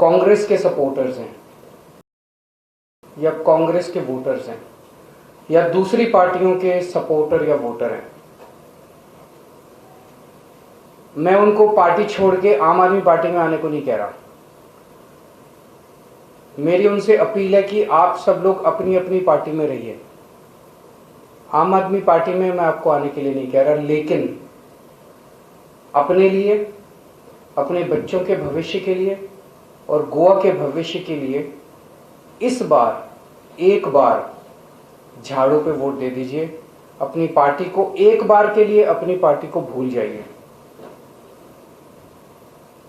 कांग्रेस के सपोर्टर्स हैं या कांग्रेस के वोटर्स हैं या दूसरी पार्टियों के सपोर्टर या वोटर हैं, मैं उनको पार्टी छोड़ के आम आदमी पार्टी में आने को नहीं कह रहा। मेरी उनसे अपील है कि आप सब लोग अपनी अपनी पार्टी में रहिए। आम आदमी पार्टी में मैं आपको आने के लिए नहीं कह रहा, लेकिन अपने लिए, अपने बच्चों के भविष्य के लिए और गोवा के भविष्य के लिए इस बार एक बार झाड़ू पे वोट दे दीजिए। अपनी पार्टी को एक बार के लिए अपनी पार्टी को भूल जाइए।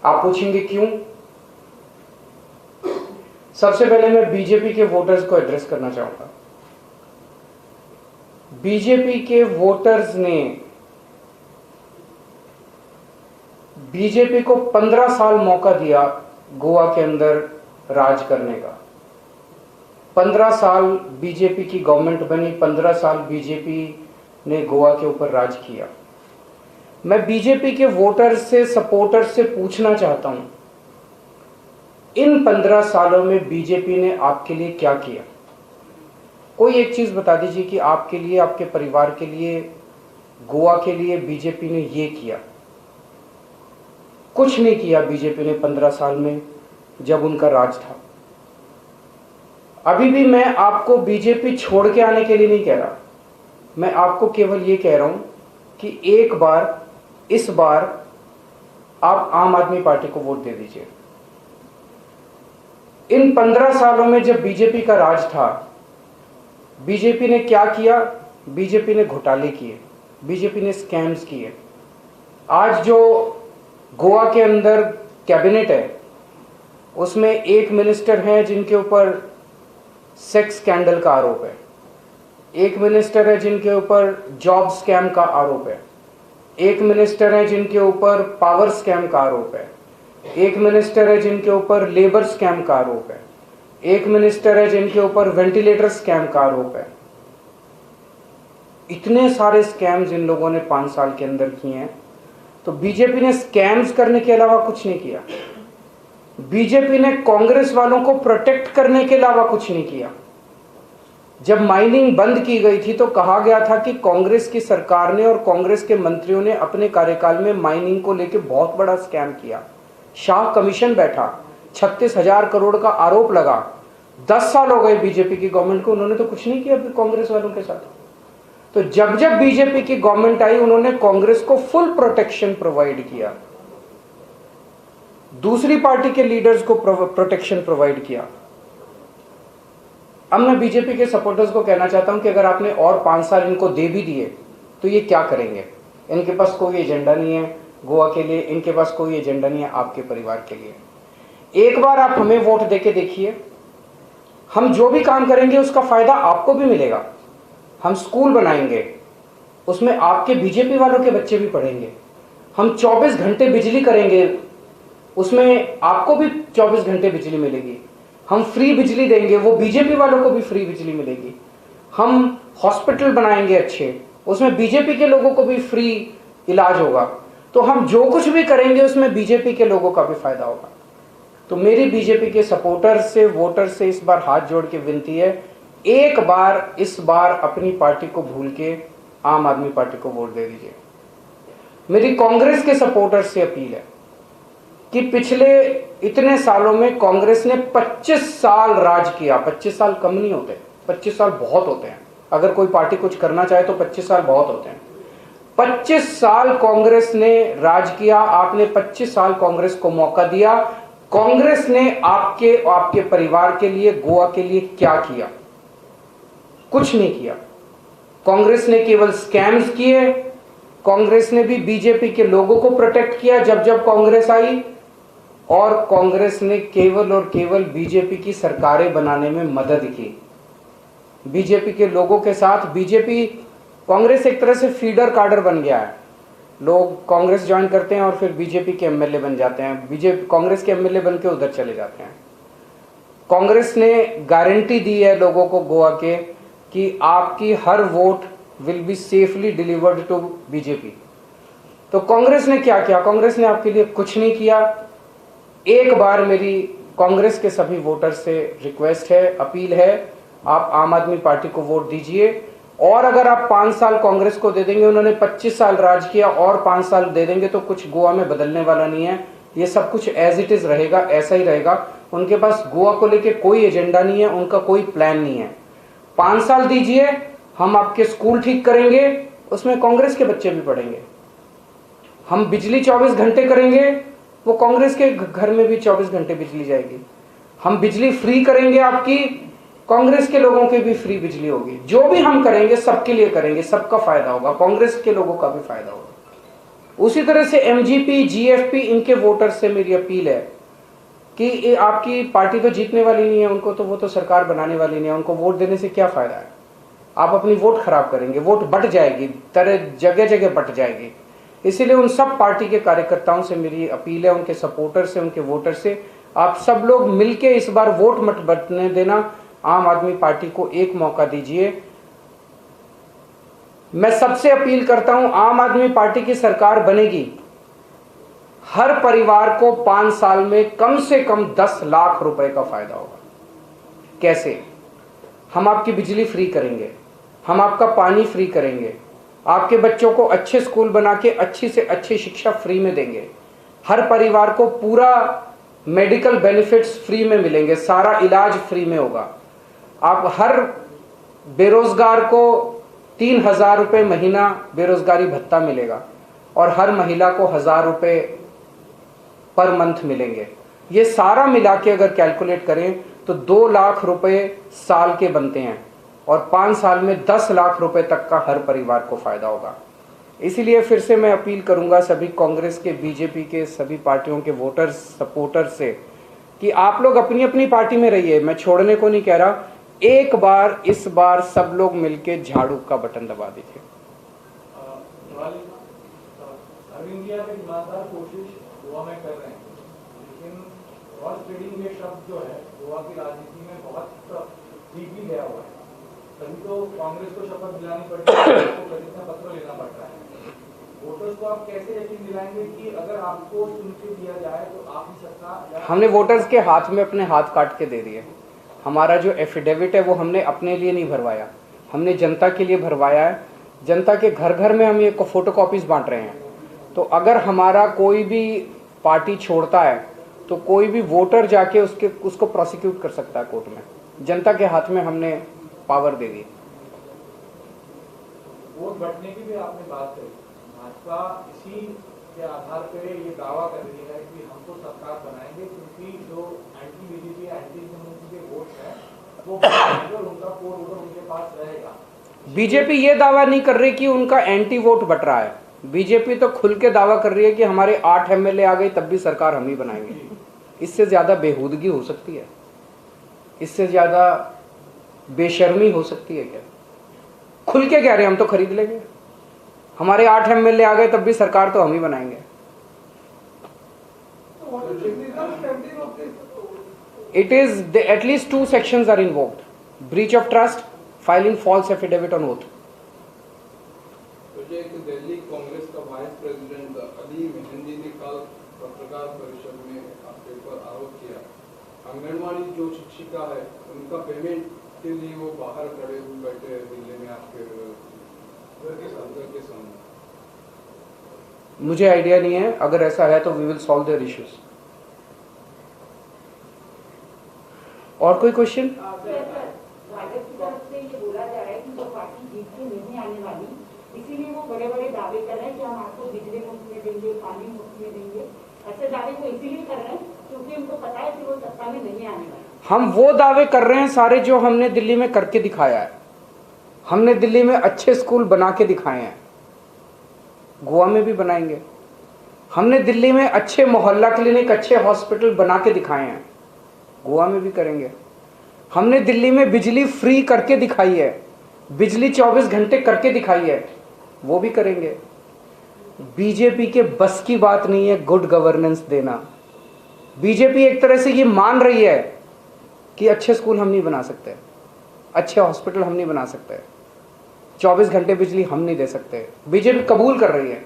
आप पूछेंगे क्यों? सबसे पहले मैं बीजेपी के वोटर्स को एड्रेस करना चाहूंगा। बीजेपी के वोटर्स ने बीजेपी को 15 साल मौका दिया गोवा के अंदर राज करने का। 15 साल बीजेपी की गवर्नमेंट बनी, 15 साल बीजेपी ने गोवा के ऊपर राज किया। मैं बीजेपी के वोटर्स से, सपोर्टर्स से पूछना चाहता हूं, इन 15 सालों में बीजेपी ने आपके लिए क्या किया? कोई एक चीज बता दीजिए कि आपके लिए, आपके परिवार के लिए, गोवा के लिए बीजेपी ने ये किया। कुछ नहीं किया बीजेपी ने 15 साल में जब उनका राज था। अभी भी मैं आपको बीजेपी छोड़ के आने के लिए नहीं कह रहा, मैं आपको केवल ये कह रहा हूं कि एक बार, इस बार आप आम आदमी पार्टी को वोट दे दीजिए। इन 15 सालों में जब बीजेपी का राज था, बीजेपी ने क्या किया? बीजेपी ने घोटाले किए, बीजेपी ने स्कैम्स किए। आज जो गोवा के अंदर कैबिनेट है, उसमें एक मिनिस्टर हैं जिनके ऊपर सेक्स स्कैंडल का आरोप है, एक मिनिस्टर है जिनके ऊपर जॉब स्कैम का आरोप है, एक मिनिस्टर है जिनके ऊपर पावर स्कैम का आरोप है, एक मिनिस्टर है जिनके ऊपर लेबर स्कैम का आरोप है, एक मिनिस्टर है जिनके ऊपर वेंटिलेटर स्कैम का आरोप है। इतने सारे स्कैम्स इन लोगों ने 5 साल के अंदर किए हैं। तो बीजेपी ने स्कैम्स करने के अलावा कुछ नहीं किया। बीजेपी ने कांग्रेस वालों को प्रोटेक्ट करने के अलावा कुछ नहीं किया। जब माइनिंग बंद की गई थी तो कहा गया था कि कांग्रेस की सरकार ने और कांग्रेस के मंत्रियों ने अपने कार्यकाल में माइनिंग को लेकर बहुत बड़ा स्कैम किया। शाह कमीशन बैठा, 36,000 करोड़ का आरोप लगा। 10 साल हो गए बीजेपी की गवर्नमेंट को, उन्होंने तो कुछ नहीं किया कांग्रेस वालों के साथ। तो जब जब बीजेपी की गवर्नमेंट आई, उन्होंने कांग्रेस को फुल प्रोटेक्शन प्रोवाइड किया, दूसरी पार्टी के लीडर्स को प्रोटेक्शन प्रोवाइड किया। अब मैं बीजेपी के सपोर्टर्स को कहना चाहता हूं कि अगर आपने और 5 साल इनको दे भी दिए तो ये क्या करेंगे? इनके पास कोई एजेंडा नहीं है गोवा के लिए, इनके पास कोई एजेंडा नहीं है आपके परिवार के लिए। एक बार आप हमें वोट देके देखिए, हम जो भी काम करेंगे उसका फायदा आपको भी मिलेगा। हम स्कूल बनाएंगे, उसमें आपके बीजेपी वालों के बच्चे भी पढ़ेंगे। हम 24 घंटे बिजली करेंगे, उसमें आपको भी 24 घंटे बिजली मिलेगी। हम फ्री बिजली देंगे, वो बीजेपी वालों को भी फ्री बिजली मिलेगी। हम हॉस्पिटल बनाएंगे अच्छे, उसमें बीजेपी के लोगों को भी फ्री इलाज होगा। तो हम जो कुछ भी करेंगे उसमें बीजेपी के लोगों का भी फायदा होगा। तो मेरी बीजेपी के सपोर्टर्स से, वोटर्स से इस बार हाथ जोड़ के विनती है, एक बार, इस बार अपनी पार्टी को भूल के आम आदमी पार्टी को वोट दे दीजिए। मेरी कांग्रेस के सपोर्टर्स से अपील है कि पिछले इतने सालों में कांग्रेस ने 25 साल राज किया। 25 साल कम नहीं होते, 25 साल बहुत होते हैं। अगर कोई पार्टी कुछ करना चाहे तो 25 साल बहुत होते हैं। 25 साल कांग्रेस ने राज किया, आपने 25 साल कांग्रेस को मौका दिया। कांग्रेस ने आपके परिवार के लिए, गोवा के लिए क्या किया? कुछ नहीं किया। कांग्रेस ने केवल स्कैम्स किए। कांग्रेस ने भी बीजेपी के लोगों को प्रोटेक्ट किया जब जब कांग्रेस आई, और कांग्रेस ने केवल और केवल बीजेपी की सरकारें बनाने में मदद की। बीजेपी के लोगों के साथ कांग्रेस एक तरह से फीडर काडर बन गया है। लोग कांग्रेस ज्वाइन करते हैं और फिर बीजेपी के एमएलए बन जाते हैं, कांग्रेस के एमएलए बन के उधर चले जाते हैं। कांग्रेस ने गारंटी दी है लोगों को गोवा के कि आपकी हर vote will be safely delivered to BJP. तो कांग्रेस ने क्या किया? कांग्रेस ने आपके लिए कुछ नहीं किया। एक बार मेरी कांग्रेस के सभी वोटर से रिक्वेस्ट है, अपील है, आप आम आदमी पार्टी को वोट दीजिए। और अगर आप 5 साल कांग्रेस को दे देंगे, उन्होंने 25 साल राज किया, और 5 साल दे देंगे तो कुछ गोवा में बदलने वाला नहीं है। ये सब कुछ एज इट इज रहेगा, ऐसा ही रहेगा। उनके पास गोवा को लेके कोई एजेंडा नहीं है, उनका कोई प्लान नहीं है। 5 साल दीजिए, हम आपके स्कूल ठीक करेंगे, उसमें कांग्रेस के बच्चे भी पढ़ेंगे। हम बिजली 24 घंटे करेंगे, वो कांग्रेस के घर में भी 24 घंटे बिजली जाएगी। हम बिजली फ्री करेंगे आपकी, कांग्रेस के लोगों की भी फ्री बिजली होगी। जो भी हम करेंगे सबके लिए करेंगे, सबका फायदा होगा, कांग्रेस के लोगों का भी फायदा होगा। उसी तरह से एमजीपी, जीएफपी, इनके वोटर से मेरी अपील है कि आपकी पार्टी तो जीतने वाली नहीं है, उनको तो वो तो सरकार बनाने वाली नहीं है, उनको वोट देने से क्या फायदा है। आप अपनी वोट खराब करेंगे, वोट बट जाएगी, तरह जगह जगह बट जाएगी। इसीलिए उन सब पार्टी के कार्यकर्ताओं से मेरी अपील है, उनके सपोर्टर से, उनके वोटर से, आप सब लोग मिलके इस बार वोट मत बटने देना, आम आदमी पार्टी को एक मौका दीजिए। मैं सबसे अपील करता हूं, आम आदमी पार्टी की सरकार बनेगी, हर परिवार को 5 साल में कम से कम 10 लाख रुपए का फायदा होगा। कैसे? हम आपकी बिजली फ्री करेंगे, हम आपका पानी फ्री करेंगे, आपके बच्चों को अच्छे स्कूल बना के अच्छी से अच्छी शिक्षा फ्री में देंगे, हर परिवार को पूरा मेडिकल बेनिफिट्स फ्री में मिलेंगे, सारा इलाज फ्री में होगा। आप हर बेरोजगार को 3,000 रुपये महीना बेरोजगारी भत्ता मिलेगा, और हर महिला को 1,000 रुपये पर मंथ मिलेंगे। ये सारा मिला के अगर कैलकुलेट करें तो 2 लाख रुपए साल के बनते हैं, और 5 साल में 10 लाख रुपए तक का हर परिवार को फायदा होगा। इसीलिए फिर से मैं अपील करूंगा सभी कांग्रेस के, बीजेपी के, सभी पार्टियों के वोटर्स, सपोर्टर्स से कि आप लोग अपनी अपनी पार्टी में रहिए, मैं छोड़ने को नहीं कह रहा। एक बार, इस बार सब लोग मिलके झाड़ू का बटन दबा दीजिए। अरविंद जी एक ईमानदार कोशिश गोवा में कर रहे हैं, लेकिन हॉर्स ट्रेडिंग ये शब्द जो है गोवा की राजनीति में बहुत डीपली गया हुआ है। तभी तो कांग्रेस को शपथ दिलानी पड़ती है, आपको प्रतिज्ञा पत्र लेना पड़ता है। वोटर्स को आप कैसे यकीन दिलाएंगे कि अगर आपको चुन के दिया जाए तो आप ही सत्ता? हमने वोटर्स के हाथ में अपने हाथ काट के दे दिए। हमारा जो एफिडेविट है वो हमने अपने लिए नहीं भरवाया, हमने जनता के लिए भरवाया है। जनता के घर घर में हम ये फोटो कॉपीज बांट रहे हैं। तो अगर हमारा कोई भी पार्टी छोड़ता है तो कोई भी वोटर जाके उसको प्रोसिक्यूट कर सकता है कोर्ट में। जनता के हाथ में हमने पावर दे दी। वोट बंटने की भी आपने बात करी, भाजपा इसी के आधार पर ये दावा कर रही है कि हमको सरकार बनाएंगे, क्योंकि जो एंटी बीजेपी, एंटी के वोट है वो उनका वोट उनके पास रहेगा। बीजेपी ये दावा नहीं कर रही कि उनका एंटी वोट बट रहा है। बीजेपी तो खुल के दावा कर रही है कि हमारे 8 एमएलए आ गए तब भी सरकार हम ही बनाएंगे। इससे ज्यादा बेहूदगी हो सकती है? इससे ज्यादा बेशर्मी हो सकती है क्या? खुल के कह रहे हैं हम तो खरीद लेंगे, हमारे 8 एमएलए आ गए तब भी सरकार तो हम ही बनाएंगे। It is at least 2 sections are invoked: breach of trust, filing false affidavit on oath. Delhi Congress का वाइस प्रेसिडेंट अली मेहंदी ने कल पत्रकार परिषद में आपके ऊपर आरोप किया, आंगनवाड़ी जो शिक्षिका है उनका पेमेंट के लिए वो बाहर खड़े हुए बैठे हैं दिल्ली में आपके घर के सामने। मुझे आइडिया नहीं है, अगर ऐसा है तो we will solve their issues. और कोई क्वेश्चन? भाजपा की तरफ से ये बोला जा रहा है कि जो पार्टी जीत के नहीं आने वाली, इसीलिए वो बड़े बड़े दावे कर रहे हैं कि हम आपको बिजली मुफ्त में देंगे, पानी मुफ्त में देंगे। ऐसे दावे वो इसीलिए कर रहे हैं क्योंकि उनको पता है कि वो सत्ता में नहीं आने वाले। हम वो दावे कर रहे हैं सारे जो हमने दिल्ली में करके दिखाया है। हमने दिल्ली में अच्छे स्कूल बना के दिखाए हैं, गोवा में भी बनाएंगे। हमने दिल्ली में अच्छे मोहल्ला क्लिनिक, अच्छे हॉस्पिटल बना के दिखाए हैं, गोवा में भी करेंगे। हमने दिल्ली में बिजली फ्री करके दिखाई है, बिजली 24 घंटे करके दिखाई है, वो भी करेंगे। बीजेपी के बस की बात नहीं है गुड गवर्नेंस देना। बीजेपी एक तरह से ये मान रही है कि अच्छे स्कूल हम नहीं बना सकते, अच्छे हॉस्पिटल हम नहीं बना सकते, 24 घंटे बिजली हम नहीं दे सकते। बीजेपी कबूल कर रही है,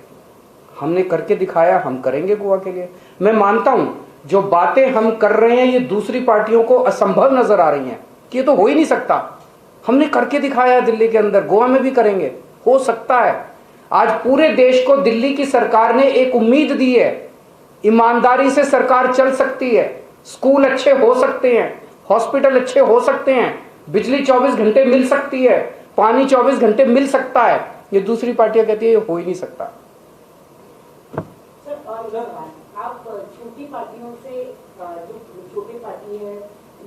हमने करके दिखाया, हम करेंगे गोवा के लिए। मैं मानता हूं जो बातें हम कर रहे हैं ये दूसरी पार्टियों को असंभव नजर आ रही हैं कि ये तो हो ही नहीं सकता। हमने करके दिखाया है दिल्ली के अंदर, गोवा में भी करेंगे, हो सकता है। आज पूरे देश को दिल्ली की सरकार ने एक उम्मीद दी है, ईमानदारी से सरकार चल सकती है, स्कूल अच्छे हो सकते हैं, हॉस्पिटल अच्छे हो सकते हैं, बिजली 24 घंटे मिल सकती है, पानी 24 घंटे मिल सकता है। ये दूसरी पार्टियां कहती है ये हो ही नहीं सकता। सर, और आप छोटी पार्टियों से, जो छोटे पार्टी है,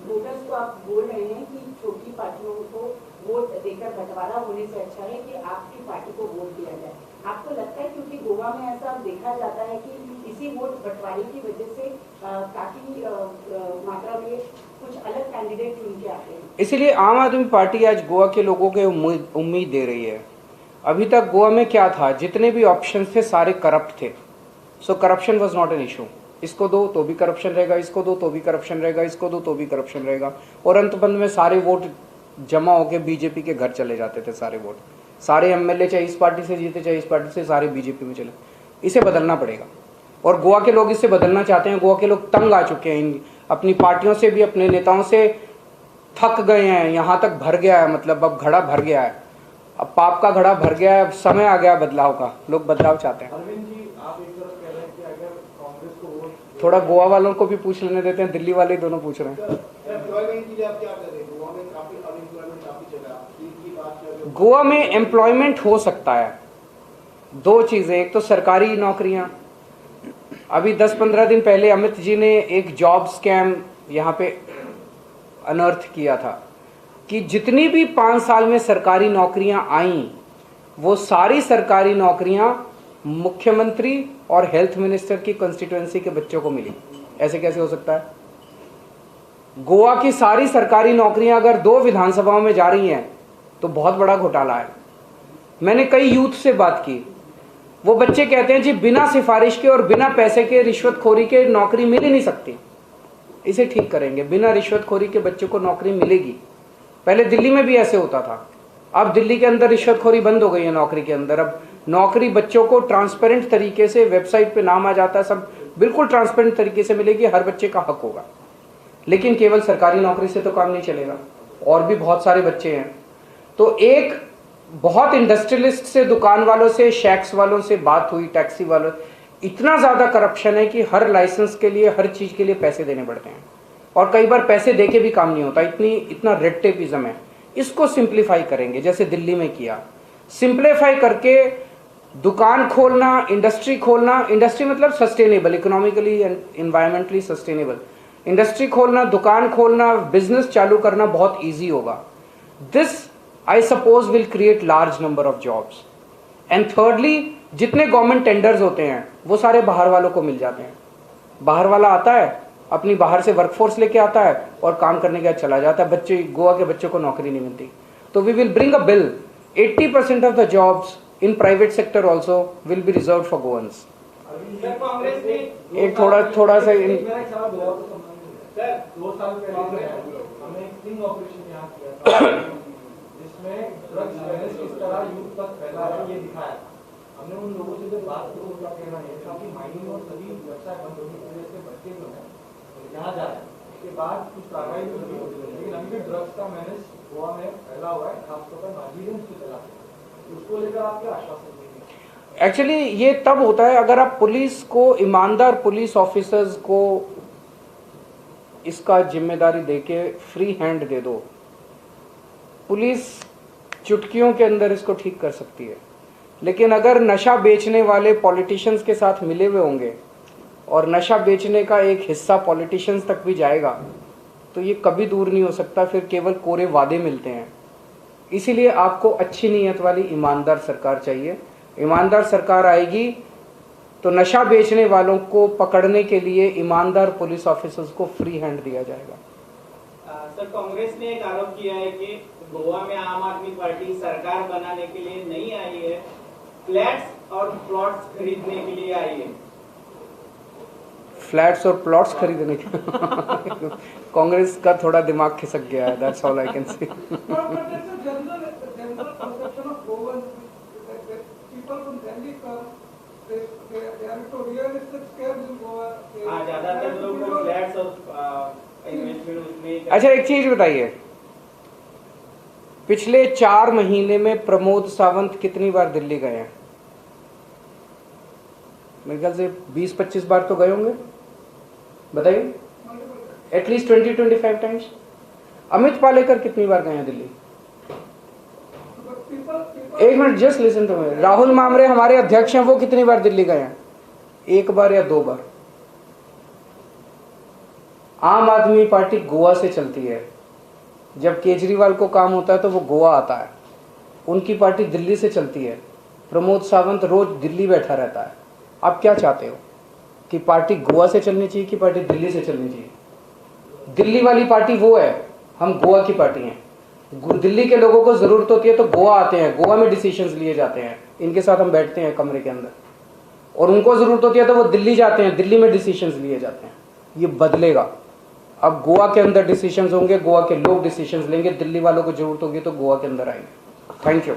वोटर्स को आप बोल रहे हैं कि छोटी पार्टियों को वोट देकर बंटवारा होने से अच्छा है कि आपकी पार्टी को वोट दिया जाए। आपको लगता है, क्योंकि गोवा में ऐसा देखा जाता है कि इसी वोट बंटवारे की वजह से काफी मात्रा में कुछ अलग कैंडिडेट चुन के आते हैं, इसीलिए आम आदमी पार्टी आज गोवा के लोगों के उम्मीद दे रही है। अभी तक गोवा में क्या था, जितने भी ऑप्शन थे सारे करप्ट थे। So corruption was not an issue. इसको दो तो भी करप्शन रहेगा, इसको दो तो भी करप्शन रहेगा, इसको दो तो भी करप्शन रहेगा, और अंतबंध में सारे वोट जमा होकर बीजेपी के घर चले जाते थे। सारे वोट, सारे एमएलए चाहे इस पार्टी से जीते चाहे इस पार्टी से, सारे बीजेपी में चले। इसे बदलना पड़ेगा और गोवा के लोग इसे बदलना चाहते हैं। गोवा के लोग तंग आ चुके हैं, अपनी पार्टियों से भी, अपने नेताओं से थक गए हैं। यहाँ तक भर गया है, मतलब अब घड़ा भर गया है, अब पाप का घड़ा भर गया है, अब समय आ गया बदलाव का। लोग बदलाव चाहते हैं। अरविंद जी, आप एक तरफ कह रहे हैं कि अगर कांग्रेस को वोट, थोड़ा गोवा वालों को भी पूछ लेने देते हैं, दिल्ली वाले दोनों पूछ रहे हैं। एम्प्लॉयमेंट के लिए आप क्या कर रहे हैं? गोवा में काफी अनएम्प्लॉयमेंट काफी जगह की बात कर रहे हो। गोवा में एम्प्लॉयमेंट हो सकता है, दो चीजें, एक तो सरकारी नौकरियां। अभी 10-15 दिन पहले अमित जी ने एक जॉब स्कैम यहाँ पे अनर्थ किया था कि जितनी भी 5 साल में सरकारी नौकरियां आईं, वो सारी सरकारी नौकरियां मुख्यमंत्री और हेल्थ मिनिस्टर की कंस्टिट्यूएंसी के बच्चों को मिली। ऐसे कैसे हो सकता है? गोवा की सारी सरकारी नौकरियां अगर 2 विधानसभाओं में जा रही हैं तो बहुत बड़ा घोटाला है। मैंने कई यूथ से बात की, वो बच्चे कहते हैं जी बिना सिफारिश के और बिना पैसे के, रिश्वतखोरी के नौकरी मिल ही नहीं सकती। इसे ठीक करेंगे, बिना रिश्वतखोरी के बच्चों को नौकरी मिलेगी। पहले दिल्ली में भी ऐसे होता था, अब दिल्ली के अंदर रिश्वतखोरी बंद हो गई है नौकरी के अंदर। अब नौकरी बच्चों को ट्रांसपेरेंट तरीके से, वेबसाइट पे नाम आ जाता है, सब बिल्कुल ट्रांसपेरेंट तरीके से मिलेगी, हर बच्चे का हक होगा। लेकिन केवल सरकारी नौकरी से तो काम नहीं चलेगा, और भी बहुत सारे बच्चे हैं। तो एक बहुत इंडस्ट्रियलिस्ट से, दुकान वालों से, शैक्स वालों से बात हुई, टैक्सी वालों, इतना ज़्यादा करप्शन है कि हर लाइसेंस के लिए, हर चीज़ के लिए पैसे देने पड़ते हैं, और कई बार पैसे देके भी काम नहीं होता। इतना रेड टेपिज्म है। इसको सिंप्लीफाई करेंगे, जैसे दिल्ली में किया। सिंप्लीफाई करके दुकान खोलना, इंडस्ट्री खोलना, इंडस्ट्री मतलब sustainable, economically and environmentally sustainable industry खोलना, दुकान खोलना, बिजनेस चालू करना बहुत ईजी होगा। This I suppose will create large number of jobs. And thirdly, जितने गवर्नमेंट टेंडर्स होते हैं वो सारे बाहर वालों को मिल जाते हैं। बाहर वाला आता है, अपनी बाहर से वर्कफोर्स लेके आता है और काम करने के बाद चला जाता है। बच्चे, गोवा के बच्चों को नौकरी नहीं मिलती। तो we will bring a bill, 80% of the jobs in private sector also will be reserve for Goans. Congress ने एक थोड़ा सा मेरा एक सवाल गोवा को संबंधित है। 2 साल पहले हमने एक स्टिंग ऑपरेशन यहाँ किया था, जिसमें ड्रग्स अवेयरनेस किस तरह यूथ तक फैला है ये दिखाया। हमने उन लोगों से जब बात की, उनका कहना है कि माइनिंग और सभी व्यवसाय बंद होने की वजह से बच्चे जो हैं यहाँ जा रहे हैं। उसके बाद कुछ कार्रवाई भी होती है, लेकिन अभी भी ड्रग्स का मैनेज गोवा में फैला हुआ है, खासतौर पर नाजीगंज से चला है। उसको लेकर आप क्या आश्वासन देंगे? एक्चुअली ये तब होता है अगर आप पुलिस को, ईमानदार पुलिस ऑफिसर्स को इसका जिम्मेदारी देके फ्री हैंड दे दो। पुलिस चुटकियों के अंदर इसको ठीक कर सकती है। लेकिन अगर नशा बेचने वाले पॉलिटिशियंस के साथ मिले हुए होंगे और नशा बेचने का एक हिस्सा पॉलिटिशियंस तक भी जाएगा तो ये कभी दूर नहीं हो सकता, फिर केवल कोरे वादे मिलते हैं। इसीलिए आपको अच्छी नीयत वाली ईमानदार सरकार चाहिए। ईमानदार सरकार आएगी तो नशा बेचने वालों को पकड़ने के लिए ईमानदार पुलिस ऑफिसर्स को फ्री हैंड दिया जाएगा। सर, कांग्रेस ने एक आरोप किया है कि गोवा में आम आदमी पार्टी सरकार बनाने के लिए नहीं आई है, फ्लैट्स और प्लॉट्स खरीदने के लिए आई है। फ्लैट्स और प्लॉट्स खरीदने के कांग्रेस का थोड़ा दिमाग खिसक गया है, that's all I can say. हाँ, ज्यादातर लोग इन्वेस्टमेंट उसमें। अच्छा एक चीज बताइए, पिछले 4 महीने में प्रमोद सावंत कितनी बार दिल्ली गए हैं? मेरे ख्याल से 20-25 बार तो गए होंगे, बताइए, एटलीस्ट 20-25 टाइम्स। अमित पालेकर कितनी बार गए हैं दिल्ली? एक minute, just listen to me. Rahul Mamre हमारे अध्यक्ष हैं, वो कितनी बार दिल्ली गए हैं? 1 बार या 2 बार। आम आदमी पार्टी गोवा से चलती है, जब केजरीवाल को काम होता है तो वो गोवा आता है। उनकी पार्टी दिल्ली से चलती है, प्रमोद सावंत रोज दिल्ली बैठा रहता है। आप क्या चाहते हो कि पार्टी गोवा से चलनी चाहिए कि पार्टी दिल्ली से चलनी चाहिए? दिल्ली वाली पार्टी वो है, हम गोवा की पार्टी हैं। दिल्ली के लोगों को जरूरत होती है तो गोवा आते हैं, गोवा में डिसीजंस लिए जाते हैं, इनके साथ हम बैठते हैं कमरे के अंदर। और उनको जरूरत होती है तो वो दिल्ली जाते हैं, दिल्ली में डिसीजंस लिए जाते हैं। ये बदलेगा। अब गोवा के अंदर डिसीजंस होंगे, गोवा के लोग डिसीजंस लेंगे, दिल्ली वालों को जरूरत होगी तो गोवा के अंदर आएंगे। Thank you.